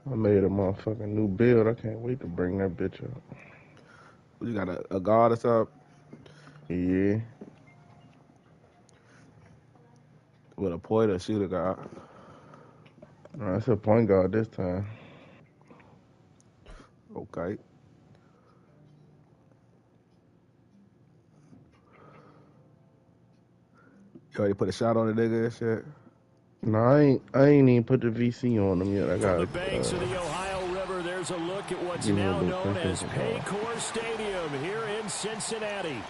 I made a motherfucking new build. I can't wait to bring that bitch up. You got a guard or something? Yeah. With a point or shooter guard? No, it's a point guard this time. Okay. You already put a shot on the nigga and shit? No, I ain't even put the VC on them yet. I From got the banks of the Ohio River, there's a look at what's now known as Paycor Stadium here in Cincinnati.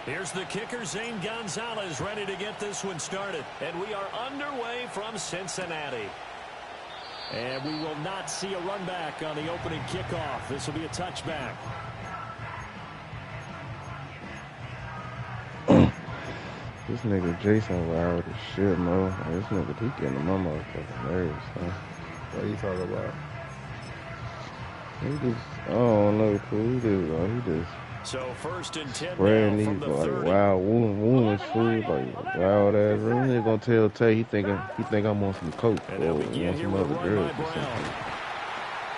Here's the kicker, Zane Gonzalez, ready to get this one started. And we are underway from Cincinnati. And we will not see a run back on the opening kickoff. This will be a touchback. This nigga Jason wild as shit, man. This nigga, he getting on my motherfucking nerves, huh? What are you talking about? He just, I don't know, fool. He just So first and 10 spreading now these from the like 30. wild wounds, fool, like wild ass. Really gonna tell Tay he think I'm on some coke And or they'll on begin here some with other run drugs by or Brown.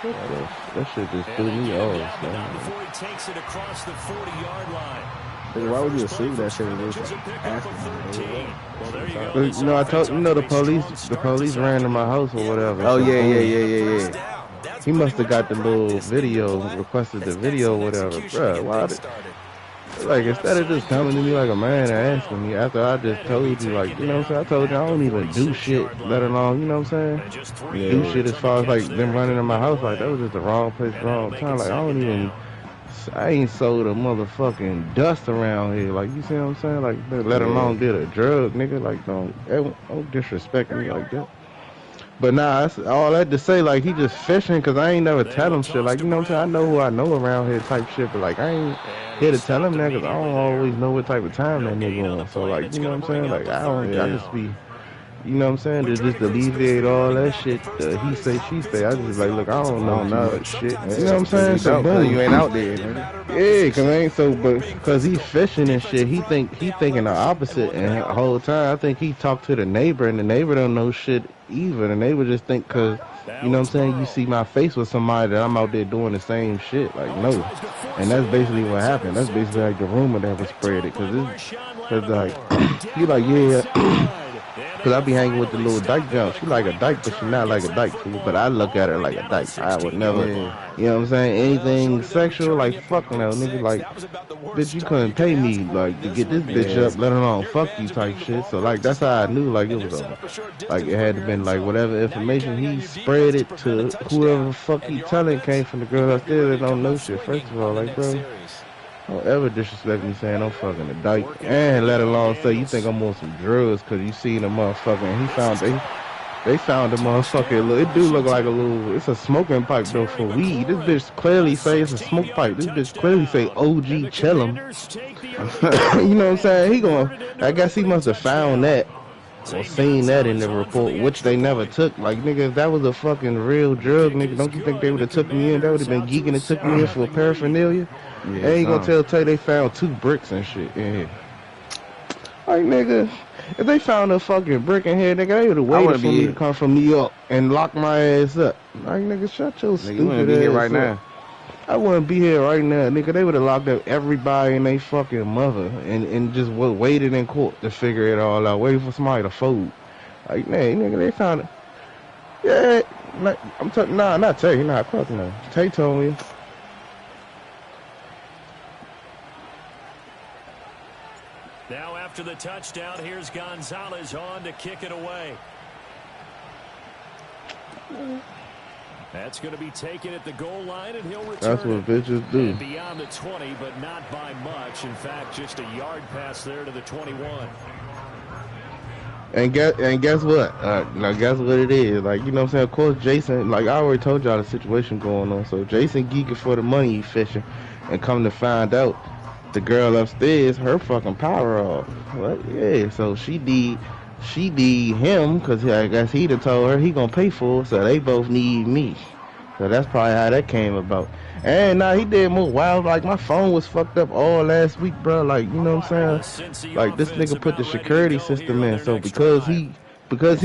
something. That shit just threw And me again, off, down, but not man. before he takes it across the 40-yard line. Nigga, why would you assume that shit was Scrimmages a pickup of 13. Well, there you go. But, This you know, I offense told off to a strong the start police this ran to my afternoon. house or whatever. Oh, So yeah. boom, he must have got the little video, requested the video, or whatever, bruh. Why? Like, instead of just coming to me like a man and asking me after I just told you, like, you know what I'm saying? I told you I don't even do shit, let alone, you know what I'm saying? Do shit as far as, like, them running in my house. Like, that was just the wrong place, wrong time. Like, I ain't sold a motherfucking dust around here. Like, you see what I'm saying? Like, let alone did a drug, nigga. Like, don't disrespect me like that. But nah, that's all that to say, like, he just fishing because I ain't never tell him shit. Like, you know what I'm saying? I know who I know around here type shit, but, like, I ain't here to tell him that because I don't always know what type of time that nigga on. So, like, you know what I'm saying? Like, I just be, you know what I'm saying? To just alleviate all that shit, he say, she say. I just like, look, I don't know too much shit. You know what I'm saying? So, boom. You ain't out there, nigga. Yeah, cause I ain't so, but cause he fishing and shit, he thinking the opposite, and the whole time I think he talked to the neighbor, and the neighbor don't know shit either. The neighbor just think cause, you know what I'm saying, you see my face with somebody that I'm out there doing the same shit, like no, and that's basically what happened. That's basically like the rumor that was spread it, cause like he like cause I be hanging with the little dyke jump. She like a dyke, but she not like a dyke fool. But I look at her like a dyke. I would never, you know what I'm saying, anything sexual, like fuck no, nigga. Like, bitch, you couldn't pay me like to get this bitch up, let alone fuck you type shit. So like that's how I knew like it was like it had to been like whatever information he spread it to whoever the fuck he telling came from the girl upstairs that don't know shit. First of all, like bro. Don't ever disrespect me saying I'm fucking a dyke. And let alone say you think I'm on some drugs because you seen a motherfucker and they found a motherfucker. It do look like a little, it's a smoking pipe though for weed. This bitch clearly say it's a smoke pipe. This bitch clearly say OG chillin'. You know what I'm saying? I guess he must have found that or seen that in the report, which they never took. Like, nigga, if that was a fucking real drug, nigga, don't you think they would have took me in? That would have been geeking and took me in for paraphernalia. They ain't gonna tell Tay they found 2 bricks and shit in here. Like, nigga, if they found a fucking brick in here, nigga, they would have waited for me to come from New York and lock my ass up. Like, nigga, shut your stupid ass here right up. now. I wouldn't be here right now, nigga. They would have locked up everybody and they fucking mother and just waited in court to figure it all out, waiting for somebody to fold. Like, man, nigga, they found it. Yeah, not Tay, nah, fuck no. Tay told me. Now after the touchdown, here's Gonzalez on to kick it away. That's going to be taken at the goal line, and he'll return. That's what bitches do. And beyond the 20, but not by much. In fact, just a yard pass there to the 21. And guess what? Now guess what it is. Like, you know what I'm saying? Of course, Jason, like I already told y'all the situation going on. So Jason geeking for the money he fishing, and come to find out, the girl upstairs, her fucking power off. What? Yeah. So she did She need him because I guess he done told her he gonna pay for it, so they both need me. So that's probably how that came about. And nah, he did more wild. Like my phone was fucked up all last week, bro. Like you know what I'm saying? Like this nigga put the security system in, so because he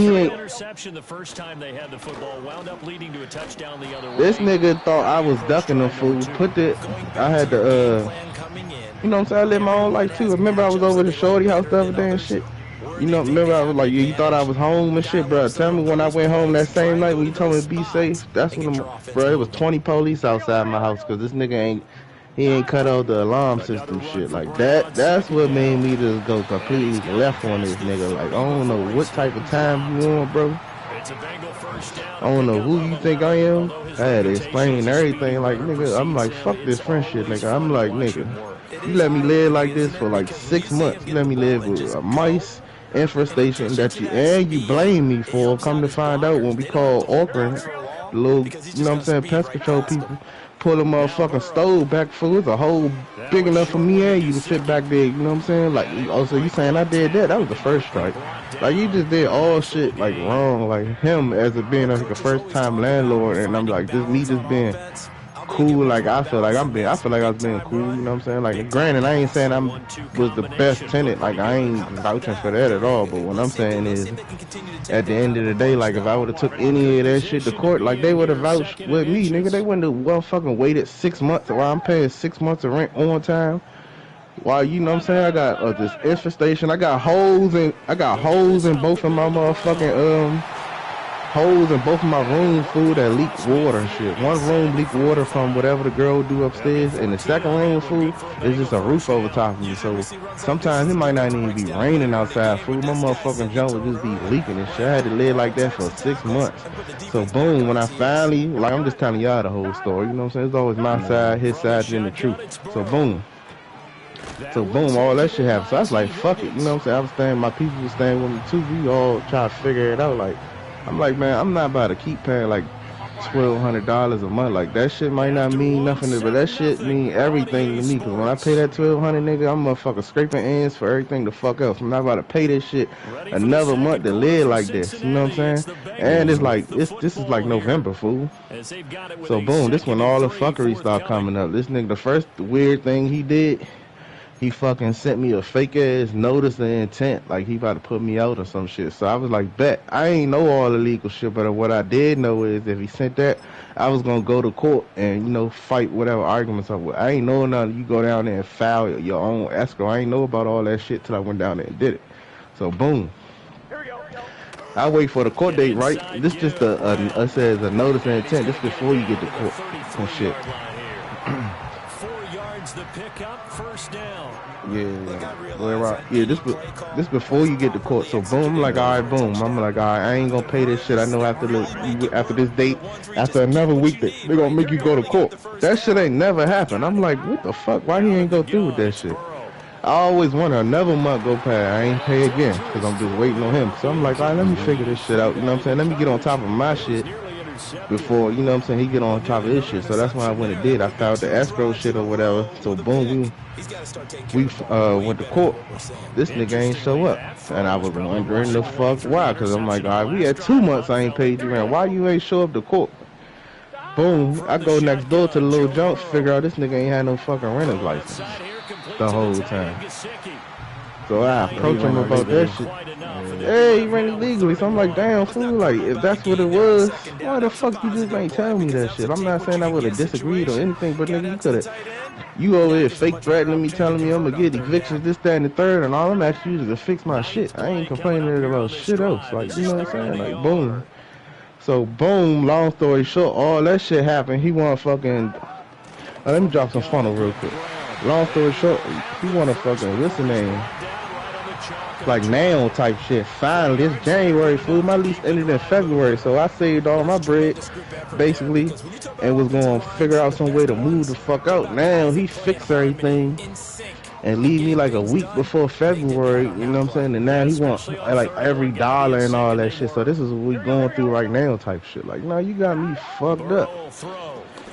ain't. Interception the first time they had the football wound up leading to a touchdown the other way. This nigga thought I was ducking the fool. I had to you know what I'm saying? I live my own life too. Remember I was over to Shorty house the other day and shit. You know, remember I was like, yeah, you thought I was home and shit, bro. Tell me when I went home that same night when you told me to be safe. That's when, bro, it was 20 police outside my house because this nigga ain't cut out the alarm system shit. Like that's what made me just go completely left on this nigga. Like, I don't know what type of time you on, bro. I don't know who you think I am. I had to explain everything. Like, nigga, I'm like, fuck this friendship, nigga. I'm like, nigga, you let me live like this for like 6 months. You let me live with a mice infestation that you blame me for. Come to find out when we call Auckland, the little, you know what I'm saying, pest control people, pull a motherfucking stove back full. It's a hole big enough for me and you to sit back there, you know what I'm saying? Like, also you saying I did that? That was the first strike. Like, you just did all shit like wrong. Like him as it being like a first time landlord, and I'm like, just being cool. Like I feel like I was being cool, you know what I'm saying? Like, granted, I ain't saying was the best tenant, like I ain't vouching for that at all, but what I'm saying is at the end of the day, like if I would have took any of that shit to court, like they would have vouched with me, nigga. They wouldn't have well fucking waited 6 months while I'm paying 6 months of rent on time. While, you know what I'm saying, I got this infestation, I got holes in both of my motherfucking holes in both of my rooms, food that leak water and shit. One room leak water from whatever the girl do upstairs, and the second room, food, is just a roof over top of me. So sometimes it might not even be raining outside, food. My motherfucking junk would just be leaking and shit. I had to live like that for 6 months. So boom, when I finally, like I'm just telling y'all the whole story, you know what I'm saying? It's always my side, his side, then the truth. So boom, all that shit happened. So I was like, fuck it, you know what I'm saying? I was staying, my people were staying with me too. We all try to figure it out. Like, I'm like, man, I'm not about to keep paying like $1,200 a month. Like, that shit might not mean nothing, but that shit mean everything to me. Cause when I pay that $1,200, nigga, I'm motherfucking scraping ends for everything the fuck else. I'm not about to pay this shit another month to live like this. You know what I'm saying? And it's like, this is like November, fool. So boom, this when all the fuckery start coming up. This nigga, the first weird thing he did, he fucking sent me a fake ass notice of intent, like he about to put me out or some shit. So I was like, bet. I ain't know all the legal shit, but what I did know is if he sent that, I was gonna go to court and, you know, fight whatever arguments I'm with. I ain't know nothing. You go down there and file your own escrow. I ain't know about all that shit till I went down there and did it. So boom. I wait for the court date, right? This just it says a notice of intent. This before you get to court and shit. 4 yards the pickup, first down. Yeah, this before you get to court. So boom, I'm like, all right, boom. I'm like, all right, I ain't gonna pay this shit. I know after this date, after another week, they're gonna make you go to court. That shit ain't never happened. I'm like, what the fuck? Why he ain't go through with that shit? I always wonder, another month go past, I ain't pay again, because I'm just waiting on him. So I'm like, all right, let me figure this shit out. You know what I'm saying? Let me get on top of my shit before, you know what I'm saying, he get on top of his shit. So that's why I went and did. I filed the escrow shit or whatever. So boom, we went to court. This nigga ain't show up. And I was wondering the fuck why. Because I'm like, all right, we had 2 months I ain't paid you rent. Why you ain't show up to court? Boom, I go next door to the little junk, figure out this nigga ain't had no fucking renter's license the whole time. So I approach him about that shit. Hey, he ran illegally. So I'm like, damn, fool, like, if that's what it was, why the fuck you just ain't tell me that shit? I'm not saying I would have disagreed or anything, but nigga, you could have, you over here fake threatening me, telling me I'm gonna get evictions, this, that, and the third, and all I'm asking you is to fix my shit. I ain't complaining about shit else. Like, you know what I'm saying? Like, boom. So, boom, long story short, all that shit happened. He wanna fucking, let me drop some funnel real quick. Long story short, he wanna fucking, what's the name? Like now type shit. Finally, it's January, fool. My lease ended in February, so I saved all my bread, basically, and was gonna figure out some way to move the fuck out. Now he fixed everything and leave me like a week before February, you know what I'm saying? And now he wants like every dollar and all that shit. So this is what we going through right now type shit. Like, no, you got me fucked up.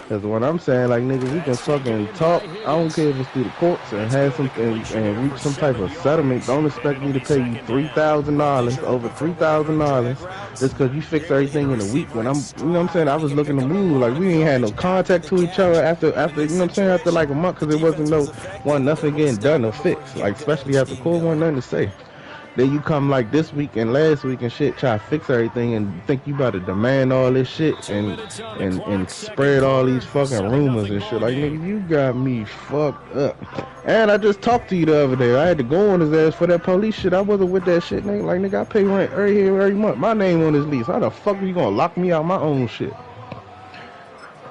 Cause what I'm saying, like nigga, we can fucking talk. I don't care if it's through the courts and have some and reach some type of settlement. Don't expect me to pay you $3,000, over $3,000, just cause you fix everything in a week. When you know what I'm saying, I was looking to move. Like we ain't had no contact to each other after, you know what I'm saying, after like a month, cause it wasn't nothing getting done or fixed. Like especially after court, wasn't nothing to say. Then you come like this week and last week and shit, try to fix everything and think you about to demand all this shit and spread all these fucking rumors and shit. Like nigga, you got me fucked up. And I just talked to you the other day. I had to go on his ass for that police shit. I wasn't with that shit, nigga. Like nigga, I pay rent every month. My name on his lease. How the fuck are you gonna lock me out my own shit?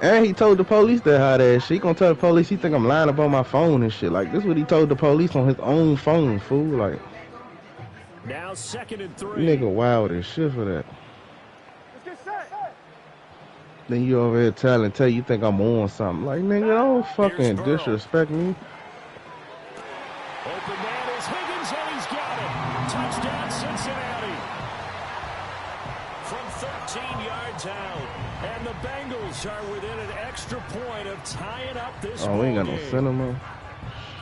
And he told the police that hot ass shit. He gonna tell the police he think I'm lying about my phone and shit. Like this is what he told the police on his own phone, fool. Like. Now 2nd and 3. Nigga wild as shit for that. Then you over here tell you think I'm on something. Like nigga, don't fucking disrespect me. Open man is Higgins and he's got it. Touchdown Cincinnati. From 13 yards out. And the Bengals are within an extra point of tying up this Oh, we ain't got no game. cinema.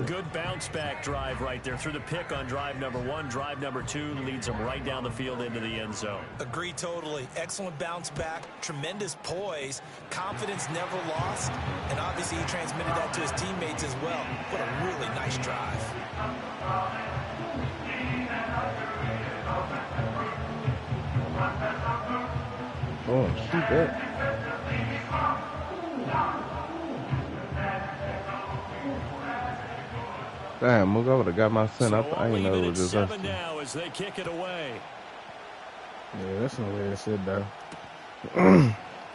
Good bounce back drive right there through the pick on drive number 1. Drive number 2 leads them right down the field into the end zone. Agree totally. Excellent bounce back, tremendous poise, confidence never lost, and obviously he transmitted that to his teammates as well. What a really nice drive. Oh, shoot that. Damn, Mook, I would have got my son up. I ain't know it was just us. Now as they kick it away. Yeah, that's no way to sit though. Yeah,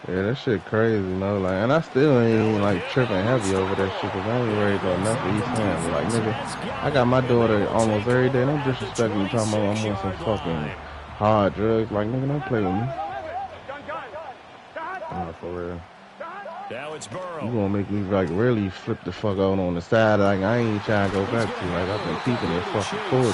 that shit crazy, you know. Like, and I still ain't like tripping heavy over that shit because I ain't ready to go nothing East Ham. But, like, nigga, I got my daughter almost every day. Don't disrespect me talking about I'm on some fucking hard drugs. Like, nigga, don't play with me. Nah, for real. Now it's Burrow. You gonna make me like really flip the fuck out on the side like I ain't trying to go back to. Like I've been keeping it fucking cordial.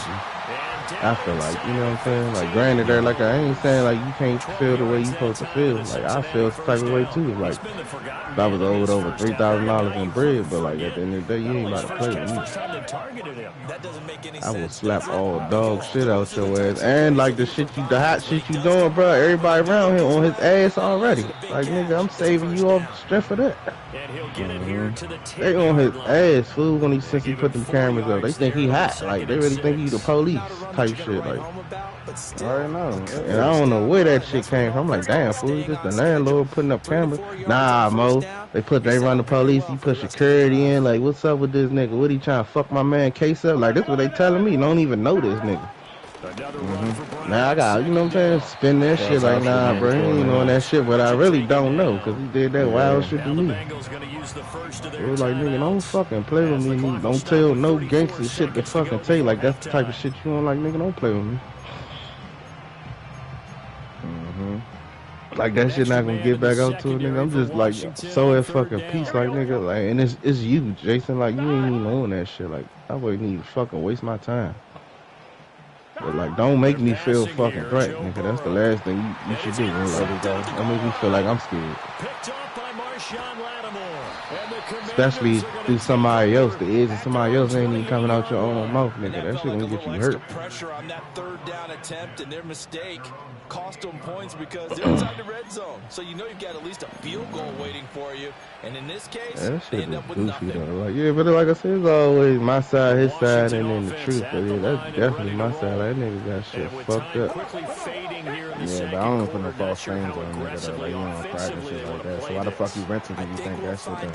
I feel like, you know what I'm saying? Like granted there, like I ain't saying like you can't feel the way you supposed to feel. Like I feel some type of way too. Like if I was owed over $3,000 in bread, but like at the end of the day, you ain't about to play with me. I will slap all dog shit out your ass. And like the hot shit you doing, bro, everybody around here on his ass already. Like nigga, I'm saving you off the strength of that. They on his ass, fool, since he put them cameras up. They think he hot. Like they really think he the police type shit. Like I already know. And I don't know where that shit came from. I'm like, damn, fool, just the landlord putting up cameras. Nah, Mo. They run the police, he put security in. Like, what's up with this nigga? What he trying to fuck my man case up? Like, this what they telling me. Don't even know this nigga. Now I got, you know what I'm saying, spin that shit like, nah, bro, he ain't on that shit, but I really don't know, because he did that wild shit to me. It was like, nigga, don't fucking play with me. Don't tell no gangster shit to fucking tell you. Like, that's the type of shit you want. Like, nigga, don't play with me. Like, that shit not gonna get back out to a nigga. I'm just, like, so at fucking peace, like, nigga. Like, and it's you, Jason. Like, you ain't even on that shit. Like, I wouldn't need to fucking waste my time. But like, don't make me feel fucking threatened, nigga. That's the last thing you should do. Like, don't make me feel like I'm scared. Especially through somebody else. The edge of somebody else ain't even coming out your own mouth, nigga. That shit gonna get you hurt. Pressure on that third down attempt and their mistake cost them points because they're inside the red zone. So you know you've got at least a field goal waiting for you. And in this case, that shit they end up with goofy nothing. though. Like, yeah, but like I said, it's always my side, his side, and then the truth. But yeah, that's definitely my side. That nigga got shit fucked up. Yeah, but I don't put no false claims on nigga though. Like, you don't practice shit like that. So why the fuck you renting if you think that shit though?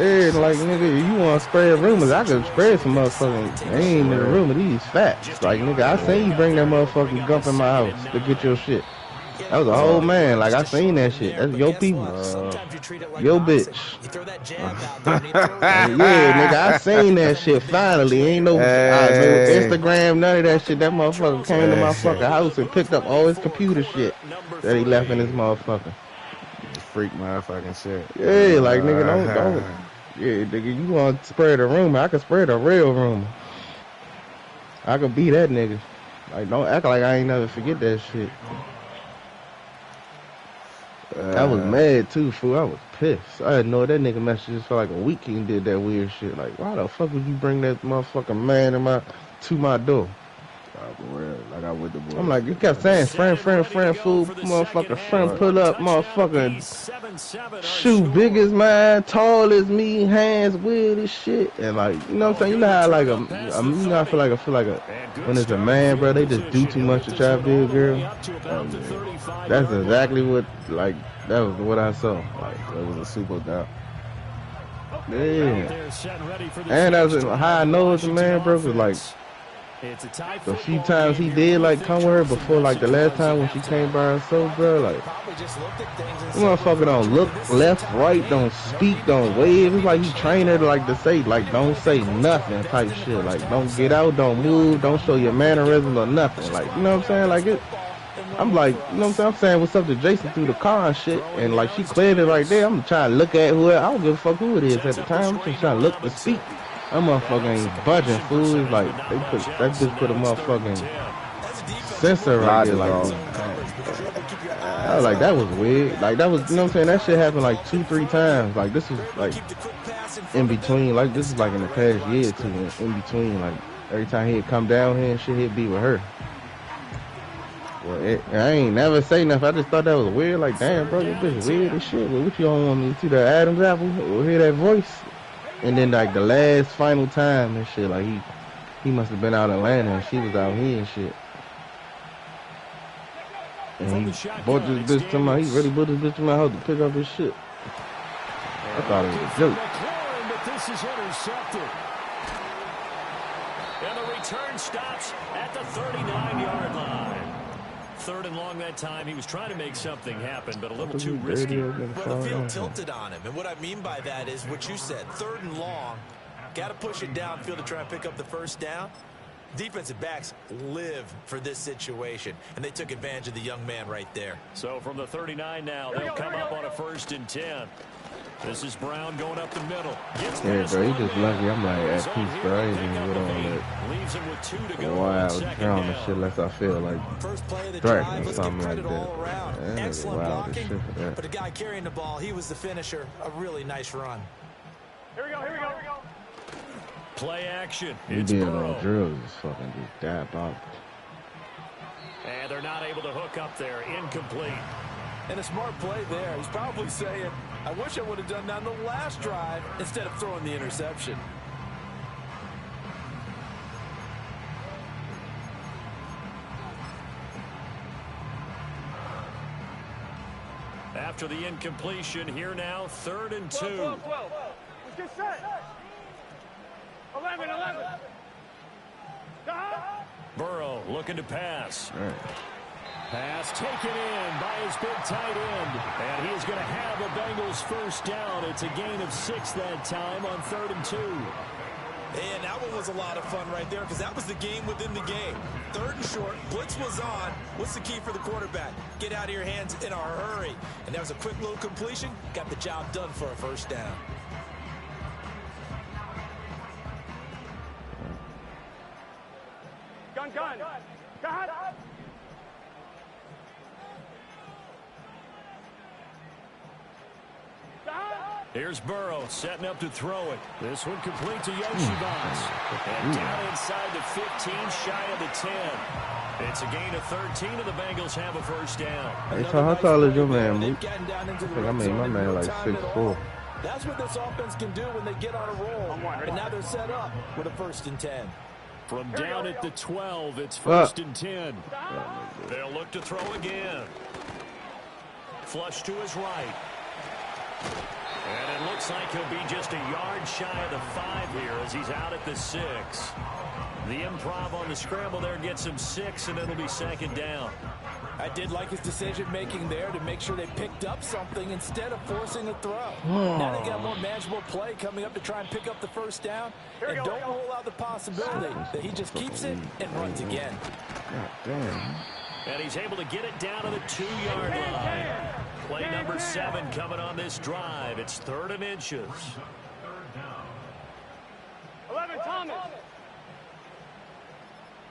Yeah, like nigga, you want to spread rumors? I could spread some motherfucking. They ain't in the rumor. These facts. Like nigga, I seen you bring that motherfucking gump in my house to get your shit. That was a whole man. Like I seen that shit. That's your people. Your bitch. Yeah, nigga, I seen that shit. Finally, ain't no Instagram, none of that shit. That motherfucker came to my fucking house and picked up all his computer shit that he left in his motherfucker. Freak motherfucking shit. Yeah, like nigga, don't. Yeah, nigga, you want to spread a rumor? I can spread a real rumor. I could be that nigga. Like, don't act like I ain't never forget that shit. I was mad too, fool. I was pissed. I had no that nigga messages for like a week. He did that weird shit. Like, why the fuck would you bring that motherfucking man to my door? Like I with the boys. I'm like, you kept saying friend, fool, motherfucker, friend, pull up, motherfucker, shoe big as mine, tall as me, hands weird as shit, and like, you know what I'm saying? You know how like you know, I feel like when it's a man, bro, they just do too much to try to be a girl. That's exactly what that was what I saw. Like it was a super doubt. Yeah, and that's how I know it's a man, bro, cause like. The few times he did like come with her before, like the last time when she came by herself, bro, like motherfucker don't look left, right, don't speak, don't wave. It's like he trained her to like to say like don't say nothing type shit. Like don't get out, don't move, don't show your mannerisms or nothing. Like you know what I'm saying? Like it. I'm like, you know what I'm saying? I'm saying what's up to Jason through the car and shit, and like she cleared it right there. I'm trying to look at whoever. I don't give a fuck who it is at the time. I'm just trying to look to speak. That motherfucker ain't budging, fool. It's like they put that bitch put a motherfucking sensor right there. Like, I was like, that was weird. Like that was, you know what I'm saying? That shit happened like 2-3 times. Like this was like in between. Like this is like in the past year or two. In between, like every time he'd come down here and shit, he'd be with her. Well, I ain't never say nothing. I just thought that was weird. Like, damn, bro, this bitch weird as shit. Well, what you don't want me to see the Adam's apple or hear that voice? And then like the last final time and shit, like he must have been out in Atlanta and she was out here and shit. And he bought this bitch to my, he really bought this bitch to my house to pick up his shit. I thought it was a joke. But this is intercepted. And the return stops at the 39-yard line. 3rd and long that time. He was trying to make something happen, but a little too risky. Well, the field tilted on him. And what I mean by that is what you said. 3rd and long. Got to push it downfield to try and pick up the first down. Defensive backs live for this situation. And they took advantage of the young man right there. So from the 39 now, they'll come up on a 1st and 10. This is Brown going up the middle. Yeah, bro, he just lucky. I'm like at peace, bro. I ain't even with all that. Leaves him with 2 to go. Wild drown and shit unless I feel like first play of the drive drive, or something like all that. around. Man, Excellent blocking, shit for that. but the guy carrying the ball, he was the finisher. A really nice run. Here we go. Play action. He It's did Burrow. on drills, just fucking just dab out. And they're not able to hook up there. Incomplete. And a smart play there. He's probably saying, I wish I would have done that on the last drive instead of throwing the interception. After the incompletion, here now, 3rd and 2. 12. Let's get set. 11. Burrow looking to pass. All right. Pass taken in by his big tight end. And he is going to have the Bengals first down. It's a gain of 6 that time on 3rd and 2. And that one was a lot of fun right there because that was the game within the game. 3rd and short, blitz was on. What's the key for the quarterback? Get out of your hands in a hurry. And that was a quick little completion. Got the job done for a first down. Gun. Here's Burrow setting up to throw it. This one complete to Yoshibas. And down inside the 15, shy of the 10. It's a gain of 13, and the Bengals have a first down. Hey, so how tall is your man, Luke? I think I made my man like 6'4". That's what this offense can do when they get on a roll. And now they're set up with a 1st and 10. From down at the 12, it's 1st and 10. They'll look to throw again. Flush to his right. And it looks like he'll be just a yard shy of the 5 here as he's out at the 6. The improv on the scramble there gets him 6, and it'll be 2nd down. I did like his decision-making there to make sure they picked up something instead of forcing a throw. Now they got more manageable play coming up to try and pick up the first down. And don't rule out the possibility that he just keeps it and runs again. God damn. And he's able to get it down to the 2-yard line. Play number 7 coming on this drive. It's 3rd and inches. 11 Thomas.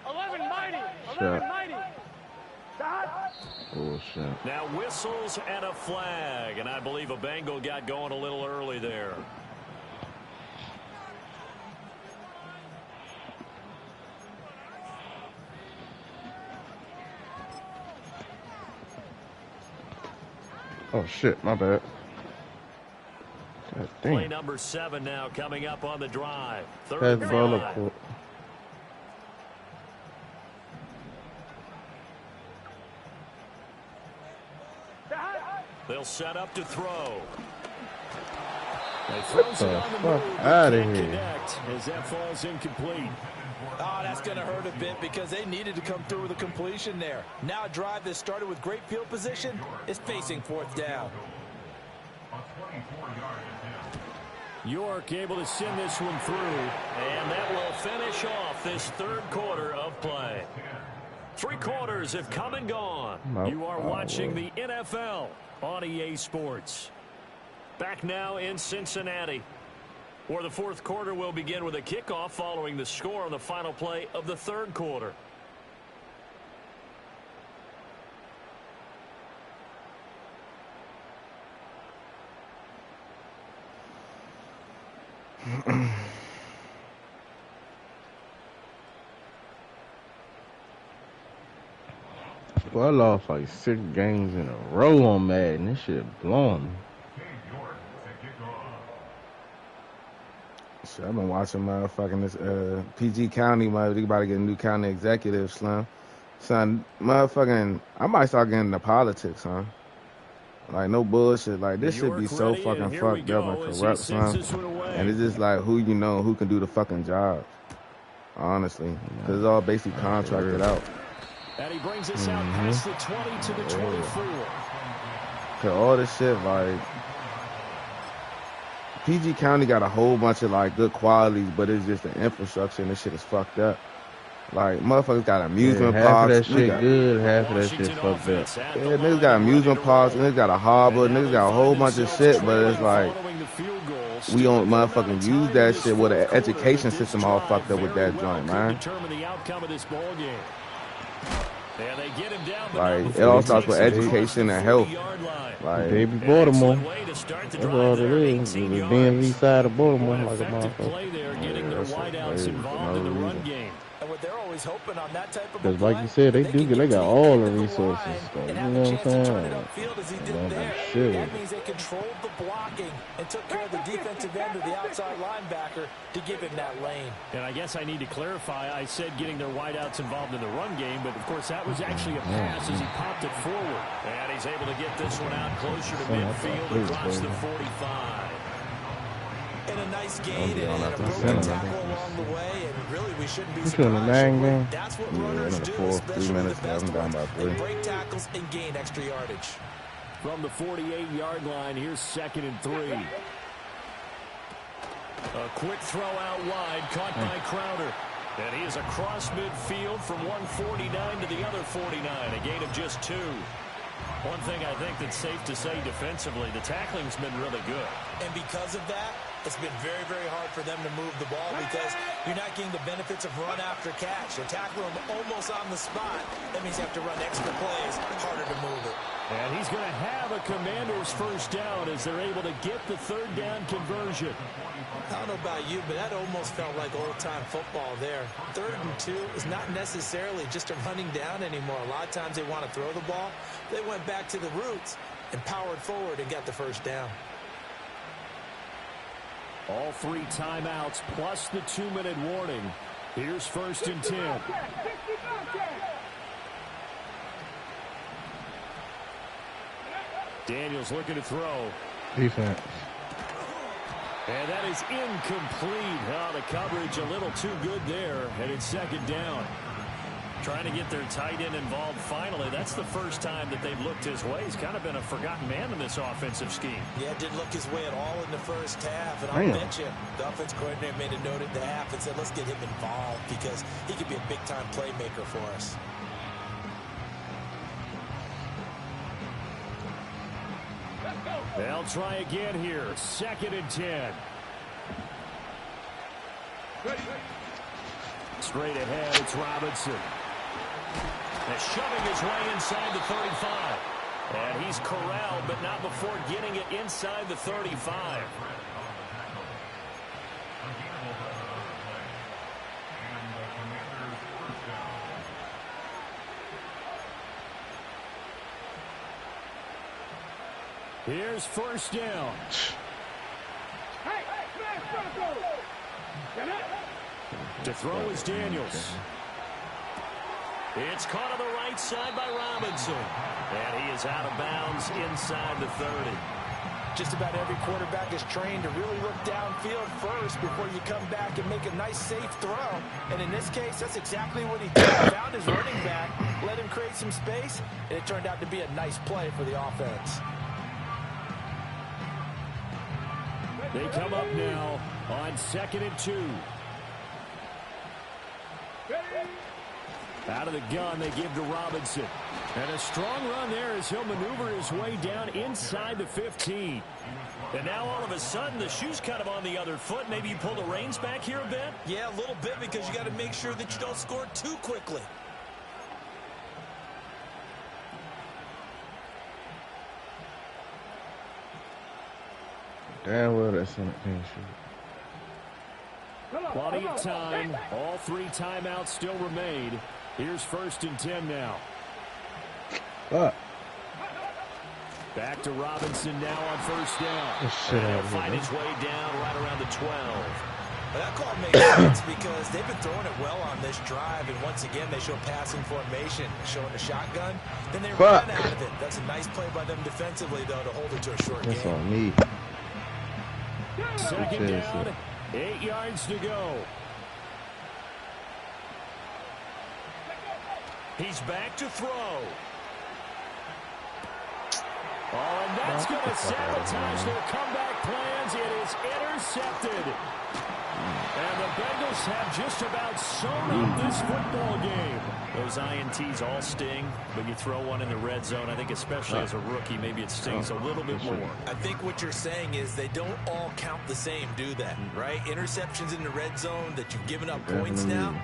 11 Mighty. Shot. 11 Mighty. Oh, shit. Now whistles and a flag, and I believe a Bengal got going a little early there. Oh, shit, my bad. God damn. Play number 7 now coming up on the drive. Pass Third the ball drive. up court. They'll set up to throw. What the fuck out of here? Connect as that falls incomplete. Oh, that's going to hurt a bit because they needed to come through with a completion there. Now a drive that started with great field position is facing 4th down. York able to send this one through, and that will finish off this 3rd quarter of play. 3 quarters have come and gone. You are watching the NFL on EA Sports. Back now in Cincinnati, where the 4th quarter will begin with a kickoff following the score on the final play of the 3rd quarter. Well, I lost like 6 games in a row on Madden. This shit blowing me. Shit, I've been watching motherfucking this PG County, they about to get a new county executive, Slim. Son, motherfucking, I might start getting into politics, huh? Like, no bullshit. Like, this should be so fucking fucked up and corrupt, son. And it's just like who you know who can do the fucking job. Honestly. Because it's all basically contracted out. And he brings us out past the 20 to the 24. Cause all this shit, like, PG County got a whole bunch of like good qualities, but it's just the infrastructure and this shit is fucked up. Like, motherfuckers got amusement half parks. Half of that shit good, half of that shit fucked up. Yeah, niggas got amusement parks, niggas got a harbor, niggas got a whole bunch of shit, but it's like we don't motherfucking use that shit with an education system all fucked up with that joint, man. Like, it all starts with education and health. Like, baby Baltimore. That's all it is. The DMV side of Baltimore, like a motherfucker. And what they're always hoping on that type of because, like you said, they got all the resources. So, you know what I'm saying? That means they controlled the blocking and took care of the defensive end of the outside linebacker to give him that lane. And I guess I need to clarify, I said getting their wideouts involved in the run game, but of course that was actually a pass as he popped it forward. And he's able to get this one out closer to midfield across the 45. And a nice gain and a broken tackle along the way, and really we shouldn't be surprised. That's what runners do, especially the best ones. They break tackles and gain extra yardage. From the 48-yard line, here's 2nd and 3. A quick throw out wide, caught by Crowder. And he is across midfield from 149 to the other 49, a gain of just 2. One thing I think that's safe to say defensively, the tackling's been really good. And because of that, it's been very, very hard for them to move the ball because you're not getting the benefits of run after catch. They're tackling them almost on the spot. That means you have to run extra plays, harder to move it. And he's going to have a Commander's first down as they're able to get the 3rd down conversion. I don't know about you, but that almost felt like old-time football there. 3rd and 2 is not necessarily just a running down anymore. A lot of times they want to throw the ball. They went back to the roots and powered forward and got the first down. All 3 timeouts plus the 2-minute warning. Here's 1st and 10. Daniels looking to throw. Defense. And that is incomplete. Oh, the coverage a little too good there. And it's 2nd down. Trying to get their tight end involved finally. That's the first time that they've looked his way. He's kind of been a forgotten man in this offensive scheme. Yeah, didn't look his way at all in the first half. And I'll bet you the offense coordinator made a note at the half and said, let's get him involved because he could be a big-time playmaker for us. They'll try again here. 2nd and 10. Straight ahead, it's Robinson. And shoving his way inside the 35. And he's corralled, but not before getting it inside the 35. Here's first down. To throw is Daniels. It's caught on the right side by Robinson. And he is out of bounds inside the 30. Just about every quarterback is trained to really look downfield first before you come back and make a nice, safe throw. And in this case, that's exactly what he did. Found his running back, let him create some space, and it turned out to be a nice play for the offense. They come up now on 2nd and 2. Out of the gun, they give to Robinson. And a strong run there as he'll maneuver his way down inside the 15. And now all of a sudden, the shoe's kind of on the other foot. Maybe you pull the reins back here a bit? Yeah, a little bit, because you got to make sure that you don't score too quickly. Damn well that's in the pin shoot. Plenty of time. All 3 timeouts still remain. Here's 1st and 10 now. Fuck. Back to Robinson now on 1st down. Shit And he'll out of find here, his way down right around the 12. Well, that call makes sense because they've been throwing it well on this drive, and once again they show passing formation, showing a shotgun. Then they run out of it. That's a nice play by them defensively, though, to hold it to a short That's game. on me. 2nd down, 8 yards to go. He's back to throw. Oh, and that's going to sabotage their comeback plans. It is intercepted. And the Bengals have just about sewn up this football game. Those INTs all sting, but you throw one in the red zone, I think especially as a rookie, maybe it stings a little bit more. I think what you're saying is they don't all count the same, do that, right? Interceptions in the red zone that you've given up points now,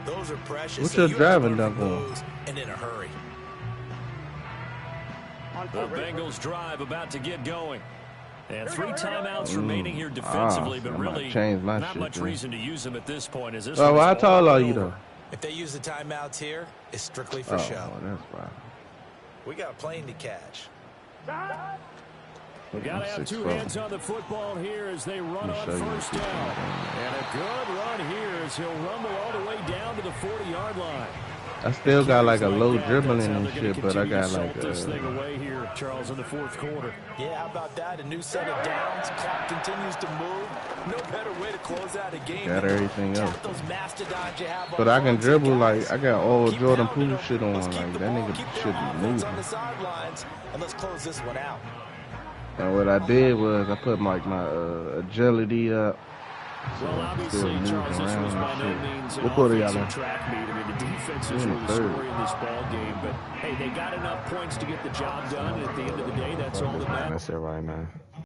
those are precious. What's so your driving dunk on? those and in a hurry. The Bengals drive about to get going. And 3 timeouts remaining here defensively, but really not much reason to use them at this point. As this well, how tall are you, though? If they use the timeouts here, it's strictly for show. That's right. We got a plane to catch. We got to have 2 hands on the football here as they run on 1st down. And a good run here as he'll rumble all the way down to the 40-yard line. I still got like a low dribbling and shit, but I got like this thing away here, Charles, in the 4th quarter. Yeah, how about that? A new set of downs. Clock continues to move. No better way to close out a game. Got everything else. Those mastodons you have. But I can dribble like I got all Jordan Poole shit on. Like that nigga should be moving. On the sidelines, and let's close this one out. And what I did was I put like my agility up. So well, obviously, Charles, this was by no means an offensive track meet. I mean, the defense is really scoring this ball game. But, hey, they got enough points to get the job done. And at the end of the day, that's all that matters. That's it right now.